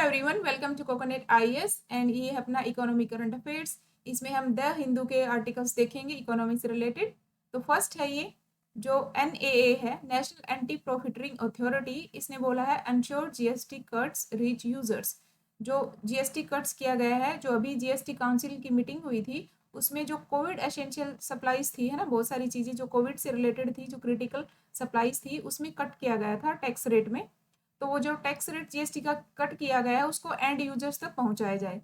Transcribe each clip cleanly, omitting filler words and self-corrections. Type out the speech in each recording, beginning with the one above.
Everyone, welcome to Coconut IAS and ये है अपना इकोनॉमी करंट अफेयर्स। इसमें हम द हिंदू के आर्टिकल्स देखेंगे इकोनॉमी से रिलेटेड। तो फर्स्ट है ये जो एनएए है, नेशनल एंटी प्रॉफिटरिंग अथॉरिटी। इसने बोला है unsure GST cuts reach users. जो जीएसटी कट्स किया गया है, जो अभी जीएसटी काउंसिल की मीटिंग हुई थी उसमें जो कोविड एसेंशियल सप्लाईज थी, है ना, बहुत सारी चीज़ें जो कोविड से रिलेटेड थी, जो क्रिटिकल सप्लाईज थी, उसमें कट किया गया था टैक्स रेट में। तो वो जो टैक्स रेट जीएसटी का कट किया गया है उसको एंड यूजर्स तक पहुंचाया जाए।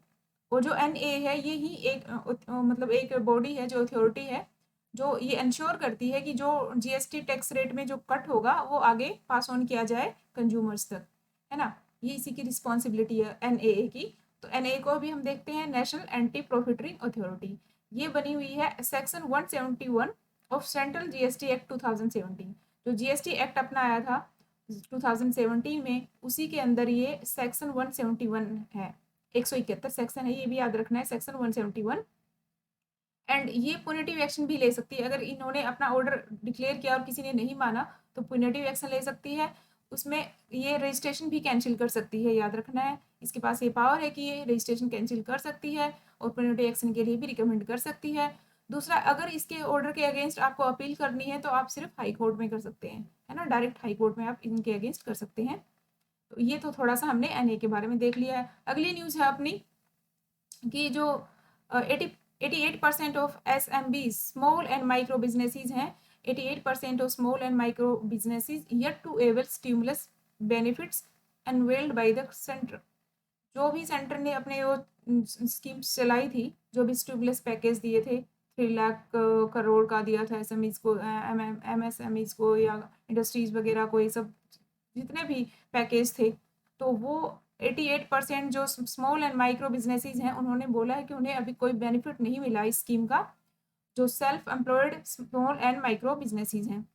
वो जो एनए है ये ही एक मतलब एक बॉडी है, जो अथॉरिटी है, जो ये इंश्योर करती है कि जो जीएसटी टैक्स रेट में जो कट होगा वो आगे पास ऑन किया जाए कंज्यूमर्स तक, है ना। ये इसी की रिस्पॉन्सिबिलिटी है एनए की। तो एनए को भी हम देखते हैं नेशनल एंटी प्रॉफिटरिंग अथॉरिटी। ये बनी हुई है section 171 of central GST act 2017। जो जीएसटी एक्ट अपना आया था 2017 में, उसी के अंदर ये सेक्शन 171 है। 171 सेक्शन है, ये भी याद रखना है, सेक्शन 171। एंड ये पुनिटिव एक्शन भी ले सकती है। अगर इन्होंने अपना ऑर्डर डिक्लेयर किया और किसी ने नहीं माना तो पुनिटिव एक्शन ले सकती है। उसमें ये रजिस्ट्रेशन भी कैंसिल कर सकती है, याद रखना है। इसके पास ये पावर है कि ये रजिस्ट्रेशन कैंसिल कर सकती है और पुनिटिव एक्शन के लिए भी रिकमेंड कर सकती है। दूसरा, अगर इसके ऑर्डर के अगेंस्ट आपको अपील करनी है तो आप सिर्फ हाई कोर्ट में कर सकते हैं, है ना, डायरेक्ट हाई कोर्ट में आप इनके अगेंस्ट कर सकते हैं। तो ये तो थोड़ा सा हमने एनए के बारे में देख लिया है। अगली न्यूज़ है अपनी कि जो 88% of SMBs small and micro businesses हैं। 88% of small and micro businesses yet to avail stimulus benefits unveiled by the centre. जो भी सेंटर ने अपने वो स्कीम्स चलाई थी, जो भी स्टिमुलस पैकेज दिए थे, 3 लाख करोड़ का दिया था एसएमईज को, एमएसएमईज को या इंडस्ट्रीज वगैरह को, ये सब जितने भी पैकेज थे, तो वो 88% जो स्मॉल एंड माइक्रो बिजनेसेस हैं उन्होंने बोला है कि उन्हें अभी कोई बेनिफिट नहीं मिला इस स्कीम का, जो self employed small and micro businesses हैं।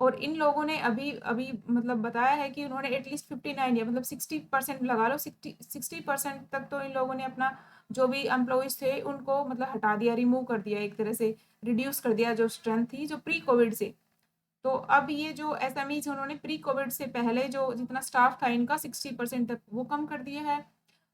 और इन लोगों ने अभी अभी मतलब बताया है कि उन्होंने एटलीस्ट 59 या मतलब 60% लगा लो, 60% तक तो इन लोगों ने अपना जो भी एम्प्लॉयज़ थे उनको मतलब हटा दिया, रिमूव कर दिया, एक तरह से रिड्यूस कर दिया जो स्ट्रेंथ थी जो प्री कोविड से। तो अब ये जो एसएमईज उन्होंने प्री कोविड से पहले जो जितना स्टाफ था इनका 60% तक वो कम कर दिया है।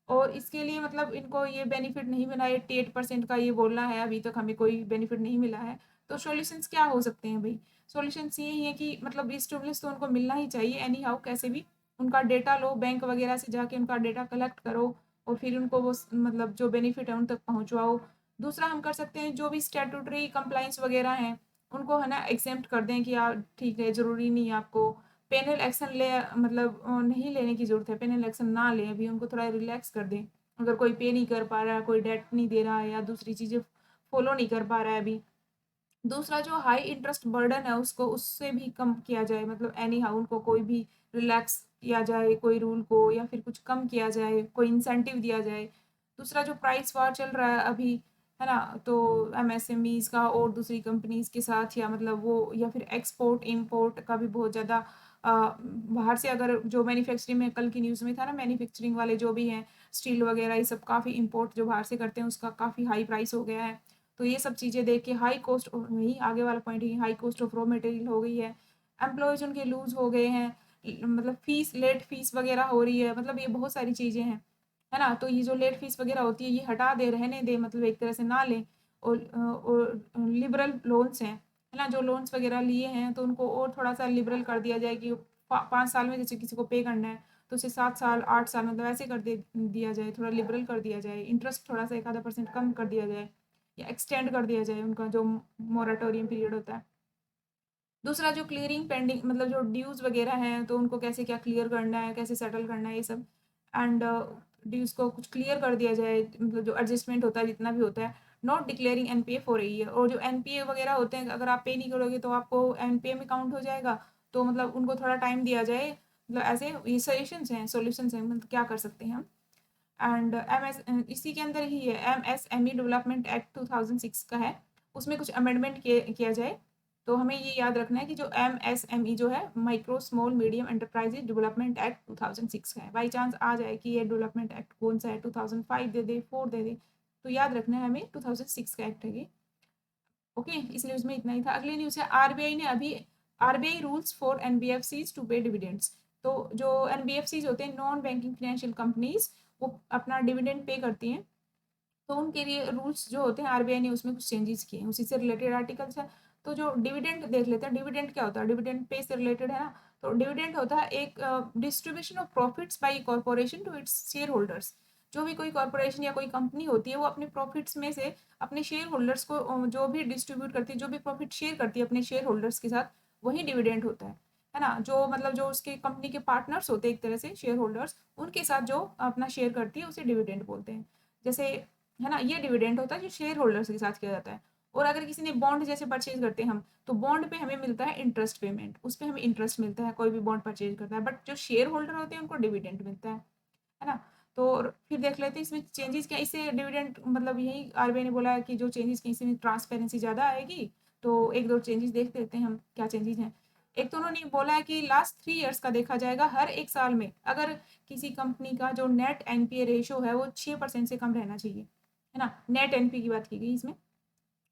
और इसके लिए मतलब इनको ये बेनिफिट नहीं मिला, 88% का ये बोलना है, अभी तक हमें कोई बेनिफिट नहीं मिला है। तो सॉल्यूशंस क्या हो सकते हैं भाई? सॉल्यूशंस ये ही है कि मतलब स्टिमुलस तो उनको मिलना ही चाहिए एनी हाउ, कैसे भी। उनका डेटा लो, बैंक वगैरह से जाके उनका डेटा कलेक्ट करो और फिर उनको वो मतलब जो बेनिफिट है उन तक पहुँचवाओ। दूसरा हम कर सकते हैं, जो भी स्टैट्यूटरी कंप्लाइंस वगैरह हैं उनको, है ना, एग्जेम्प्ट कर दें कि यार ठीक है, ज़रूरी नहीं है आपको पेनल एक्शन ले, मतलब नहीं लेने की ज़रूरत है, पेनल एक्शन ना लें, अभी उनको थोड़ा रिलैक्स कर दें। अगर कोई पे नहीं कर पा रहा है, कोई डेट नहीं दे रहा है या दूसरी चीज़ें फॉलो नहीं कर पा रहा है अभी। दूसरा, जो हाई इंटरेस्ट बर्डन है उसको उससे भी कम किया जाए, मतलब एनी हाउ उनको कोई भी रिलैक्स किया जाए, कोई रूल को, या फिर कुछ कम किया जाए, कोई इंसेंटिव दिया जाए। दूसरा, जो प्राइस वार चल रहा है अभी, है ना, तो एमएसएमईज का और दूसरी कंपनीज के साथ, या मतलब वो, या फिर एक्सपोर्ट इम्पोर्ट का भी बहुत ज़्यादा बाहर से, अगर जो मैन्युफैक्चरिंग में कल की न्यूज़ में था ना, मैन्युफैक्चरिंग वाले जो भी हैं, स्टील वगैरह, ये सब काफ़ी इम्पोर्ट जो बाहर से करते हैं उसका काफ़ी हाई प्राइस हो गया है। तो ये सब चीज़ें देख के हाई कॉस्ट, वही आगे वाला point he, high cost of raw material हो गई है, एम्प्लॉयज़ उनके लूज़ हो गए हैं, मतलब फीस, लेट फीस वगैरह हो रही है, मतलब ये बहुत सारी चीज़ें हैं, है ना। तो ये जो लेट फीस वगैरह होती है ये हटा दे, रहने दे, मतलब एक तरह से ना लें। और लिबरल लोन्स हैं, है ना, जो लोन्स वगैरह लिए हैं तो उनको और थोड़ा सा लिबरल कर दिया जाए कि 5 साल में जैसे किसी को पे करना है तो उसे 7 साल 8 साल मतलब ऐसे कर दे दिया जाए, थोड़ा लिबरल कर दिया जाए, इंटरेस्ट थोड़ा सा 1 आधा % कम कर दिया जाए या एक्सटेंड कर दिया जाए उनका जो मोराटोरियम पीरियड होता है। दूसरा, जो क्लियरिंग पेंडिंग, मतलब जो ड्यूज़ वगैरह हैं तो उनको कैसे क्या क्लियर करना है, कैसे सेटल करना है, ये सब। एंड ड्यूज़ को कुछ क्लियर कर दिया जाए, मतलब जो एडजस्टमेंट होता है जितना भी होता है, not declaring NPA for a year. और जो एनपीए वगैरह होते हैं, अगर आप पे नहीं करोगे तो आपको एनपीए में काउंट हो जाएगा। तो मतलब उनको थोड़ा टाइम दिया जाए, मतलब ऐसे ये सजेशंस हैं, सॉल्यूशंस हैं, मतलब क्या कर सकते हैं हम। एंड इसी के अंदर ही है एमएसएमई डेवलपमेंट एक्ट 2006 का है, उसमें कुछ अमेंडमेंट किया जाए। तो हमें ये याद रखना है कि जो एमएसएमई जो है, micro small medium enterprises development act 2006 का है। बाई चांस आ जाए कि ये डेवलपमेंट एक्ट कौन सा है, 2005 दे दे, 4 दे दे, तो याद रखना है हमें 2006 का एक्ट है ये। ओके, इस न्यूज़ में इतना ही था। अगली न्यूज़ है, आरबीआई ने अभी, RBI rules for NBFCs to pay dividends. तो जो एनबीएफसीज होते हैं, नॉन बैंकिंग फाइनेंशियल कंपनीज, वो अपना डिविडेंड पे करती हैं, तो उनके लिए रूल्स जो होते हैं आरबीआई ने उसमें कुछ चेंजेस किए हैं, उसी से रिलेटेड आर्टिकल्स है। तो जो डिविडेंड देख लेते हैं, डिविडेंड क्या होता है, डिविडेंड पे से रिलेटेड है ना। तो डिविडेंड होता है एक distribution of profits by corporation to its share holders. जो भी कोई कॉर्पोरेशन या कोई कंपनी होती है वो अपने प्रॉफिट्स में से अपने शेयर होल्डर्स को जो भी डिस्ट्रीब्यूट करती है, जो भी प्रॉफिट शेयर करती है अपने शेयर होल्डर्स के साथ, वही डिविडेंड होता है ना। जो मतलब जो उसके कंपनी के पार्टनर्स होते हैं एक तरह से शेयर होल्डर्स, उनके साथ जो अपना शेयर करती है उसे डिविडेंड बोलते हैं। जैसे है ना, ये डिविडेंड होता है जो शेयर होल्डर्स के साथ किया जाता है। और अगर किसी ने बॉन्ड जैसे परचेज करते हैं हम, तो बॉन्ड पे हमें मिलता है इंटरेस्ट पेमेंट, उस पर हमें इंटरेस्ट मिलता है कोई भी बॉन्ड परचेज करता है, बट जो शेयर होल्डर होते हैं उनको डिविडेंड मिलता है ना। तो फिर देख लेते हैं इसमें चेंजेस क्या, इससे डिविडेंड मतलब यही आरबीआई ने बोला है कि जो चेंजेस की इसमें ट्रांसपेरेंसी ज़्यादा आएगी। तो एक दो चेंजेस देख लेते हैं हम क्या चेंजेस हैं। एक तो उन्होंने बोला है कि लास्ट 3 ईयर्स का देखा जाएगा, हर एक साल में अगर किसी कंपनी का जो नेट एनपीए रेशो है वो 6% से कम रहना चाहिए, है ना। नेट एनपीए की बात की गई इसमें,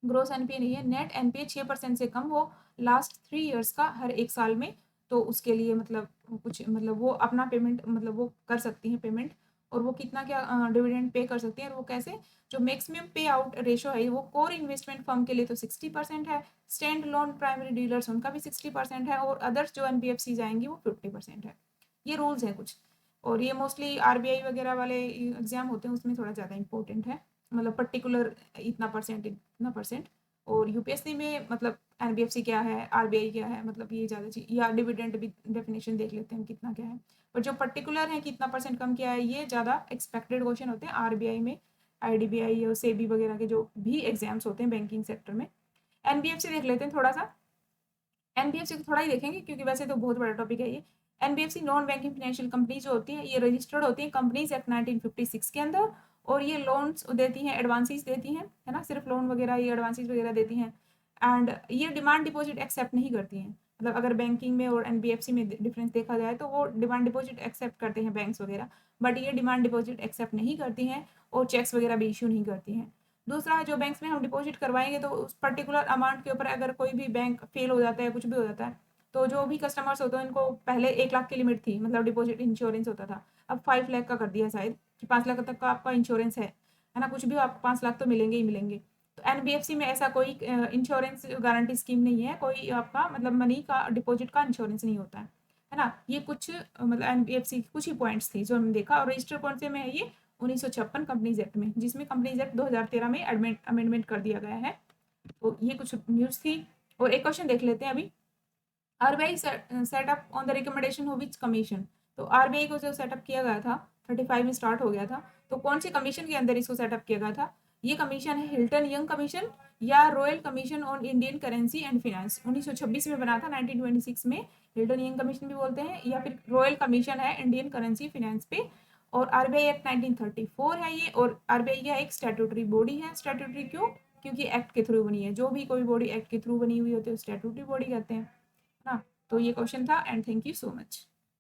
ग्रोस एनपीए नहीं है। नेट एनपीए 6% से कम हो लास्ट 3 ईयर्स का हर एक साल में, तो उसके लिए मतलब कुछ मतलब वो अपना पेमेंट मतलब वो कर सकती हैं पेमेंट। और वो कितना क्या डिविडेंड पे कर सकती हैं, और वो कैसे, जो मैक्सिमम पे आउट रेशो है वो कोर इन्वेस्टमेंट फर्म के लिए तो 60% है, स्टैंड लोन प्राइमरी डीलर्स उनका भी 60% है, और अदर्स जो एनबीएफसी जाएंगी वो 50% है। ये रूल्स हैं कुछ। और ये मोस्टली आरबीआई वगैरह वाले एग्जाम होते हैं उसमें थोड़ा ज़्यादा इंपॉर्टेंट है, मतलब पर्टिकुलर इतना परसेंट। और यूपीएससी में मतलब एनबीएफसी क्या है, आरबीआई क्या है, मतलब ये ज़्यादा चीज, या डिविडेंड भी डेफिनेशन देख लेते हैं कितना क्या है। पर जो पर्टिकुलर है कितना परसेंट कम किया है, ये ज़्यादा एक्सपेक्टेड क्वेश्चन होते हैं आरबीआई में, आईडीबीआई और सेबी वगैरह के जो भी एग्जाम्स होते हैं बैंकिंग सेक्टर में। एनबीएफसी देख लेते हैं थोड़ा सा। एनबीएफसी को थोड़ा ही देखेंगे क्योंकि वैसे तो बहुत बड़ा टॉपिक है ये। NBFC non banking financial company जो होती है, ये रजिस्टर्ड होती है कंपनीज एक्ट 1956 के अंदर। और ये लोन्स देती हैं, एडवांसेस देती हैं, है ना, सिर्फ लोन वगैरह ये एडवांसेस वगैरह देती हैं। एंड ये डिमांड डिपॉजिट एक्सेप्ट नहीं करती हैं। मतलब अगर बैंकिंग में और एनबीएफसी में डिफरेंस देखा जाए तो वो डिमांड डिपॉजिट एक्सेप्ट करते हैं बैंक्स वगैरह, बट ये डिमांड डिपॉजिट एक्सेप्ट नहीं करती हैं, और चेक्स वगैरह भी इशू नहीं करती हैं। दूसरा, जो बैंक्स में हम डिपॉजिट करवाएंगे तो उस पर्टिकुलर अमाउंट के ऊपर अगर कोई भी बैंक फेल हो जाता है, कुछ भी हो जाता है, तो जो भी कस्टमर्स होते हैं उनको पहले 1 लाख की लिमिट थी, मतलब डिपॉजिट इंश्योरेंस होता था, अब 5 लाख का कर दिया शायद, कि 5 लाख तक का आपका इंश्योरेंस है ना, कुछ भी आपको 5 लाख तो मिलेंगे ही मिलेंगे। तो एनबीएफसी में ऐसा कोई इंश्योरेंस गारंटी स्कीम नहीं है, कोई आपका मतलब मनी का डिपॉजिट का इंश्योरेंस नहीं होता है ना। ये कुछ मतलब एनबीएफसी की कुछ ही पॉइंट्स थी जो हमने देखा। और रजिस्टर कौन से में है ये, 1956 कंपनीज एक्ट में, जिसमें कंपनीज एक्ट 2013 में अमेंडमेंट कर दिया गया है। तो ये कुछ न्यूज़ थी। और एक क्वेश्चन देख लेते हैं अभी। RBI setup on the recommendation of which commission. तो आरबीआई को जो सेटअप किया गया था 35 में स्टार्ट हो गया था, तो कौन से कमीशन के अंदर इसको सेटअप किया गया था। ये कमीशन है हिल्टन यंग कमीशन, या royal commission on Indian currency and finance, 1926 में बना था, 1926 में। हिल्टन यंग कमीशन भी बोलते हैं, या फिर रॉयल कमीशन है इंडियन करेंसी फिनेंस पे। और आरबीआई एक्ट 1934 है ये। और आरबीआई का एक स्टैट्यूटरी बॉडी है। स्टैट्यूटरी क्यों, क्योंकि एक्ट के थ्रू बनी है, जो भी कोई बॉडी एक्ट के थ्रू बनी हुई होती है स्टैट्यूटरी बॉडी कहते हैं ना। तो ये क्वेश्चन था, and thank you so much.